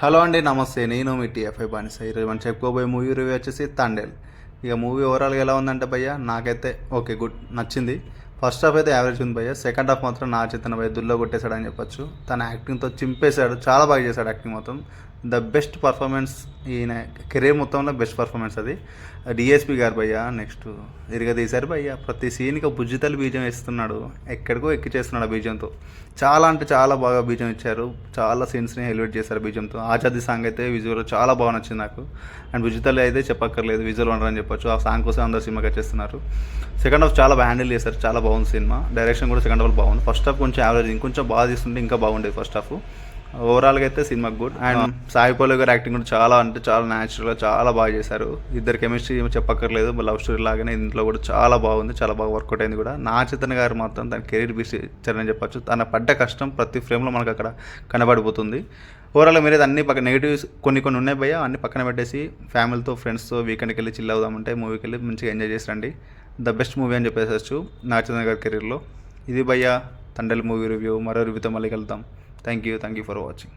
Hello అండి, నమస్తే. నేను మీ టీఎఫ్ఐ బానిస. ఈరోజు మనం చెప్పుకోబోయే మూవీ రివ్యూ వచ్చేసి తండేల్. ఇక మూవీ ఓవరాల్గా ఎలా ఉందంటే భయ్య, నాకైతే ఓకే గుడ్ నచ్చింది. ఫస్ట్ హాఫ్ అయితే యావరేజ్ ఉంది భయ్య. సెకండ్ హాఫ్ మాత్రం నా చేతన భయ్య దుల్లో కొట్టేశాడని చెప్పొచ్చు. తన యాక్టింగ్తో చింపేశాడు, చాలా బాగా చేశాడు యాక్టింగ్ మొత్తం. ద బెస్ట్ పర్ఫార్మెన్స్ ఈయన కెరీర్ మొత్తంలో బెస్ట్ పర్ఫార్మెన్స్ అది. డిఎస్పి గారు భయ్య నెక్స్ట్ తీశారు భయ్య. ప్రతి సీన్కి బుజ్జితల్లి బీజం వేస్తున్నాడు, ఎక్కడికో ఎక్కి చేస్తున్నాడు ఆ బీజంతో. చాలా అంటే చాలా బాగా బీజం ఇచ్చారు, చాలా సీన్స్ని ఎలివేట్ చేశారు బీజంతో. ఆచార్య సాంగ్ అయితే విజువల్ చాలా బాగా నచ్చింది నాకు. అండ్ బుజ్జితల్లి అయితే చెప్పక్కర్లేదు, విజువల్ వండర్ అని చెప్పొచ్చు. ఆ సాంగ్ కోసం అందరు సినిమాకి వచ్చేస్తున్నారు. సెకండ్ హాఫ్ చాలా బాగా హ్యాండిల్ చేశారు, చాలా బాగుంది సినిమా. డైరెక్షన్ కూడా సెకండ్ హాఫ్ బాగుంది. ఫస్ట్ హాఫ్ కొంచెం యావరేజ్, ఇంకొంచెం బాగా తీసుకుంటే ఇంకా బాగుండేది ఫస్ట్ హాఫ్. ఓవరాల్గా అయితే cinema good. And Sai Pallavi గారు యాక్టింగ్ కూడా చాలా అంటే చాలా న్యాచురల్గా చాలా బాగా చేశారు. ఇద్దరు కెమిస్ట్రీ చెప్పక్కర్లేదు, లవ్ స్టోరీ లాగానే ఇంట్లో కూడా చాలా బాగుంది, చాలా బాగా వర్కౌట్ అయింది కూడా. నా చైతన్య గారు మాత్రం తన కెరీర్ బీస్ ఇచ్చారని చెప్పొచ్చు. తన పడ్డ కష్టం ప్రతి ఫ్రేమ్లో మనకు అక్కడ కనబడిపోతుంది. ఓవరాల్గా మీరు అన్ని పక్కన నెగిటివ్స్ కొన్ని ఉన్నాయి భయ్య, అన్ని పక్కన పెట్టేసి ఫ్యామిలీతో ఫ్రెండ్స్తో వీకెండ్కి వెళ్ళి చిల్ అవుదామంటే మూవీకి వెళ్ళి మంచిగా ఎంజాయ్ చేసి రండి. ద బెస్ట్ మూవీ అని చెప్పేసచ్చు నా చైతన్య గారి కెరీర్లో. ఇది భయ్య తండేల్ మూవీ రివ్యూ. మరో రివ్యూతో మళ్ళీ వెళ్తాం. Thank you for watching.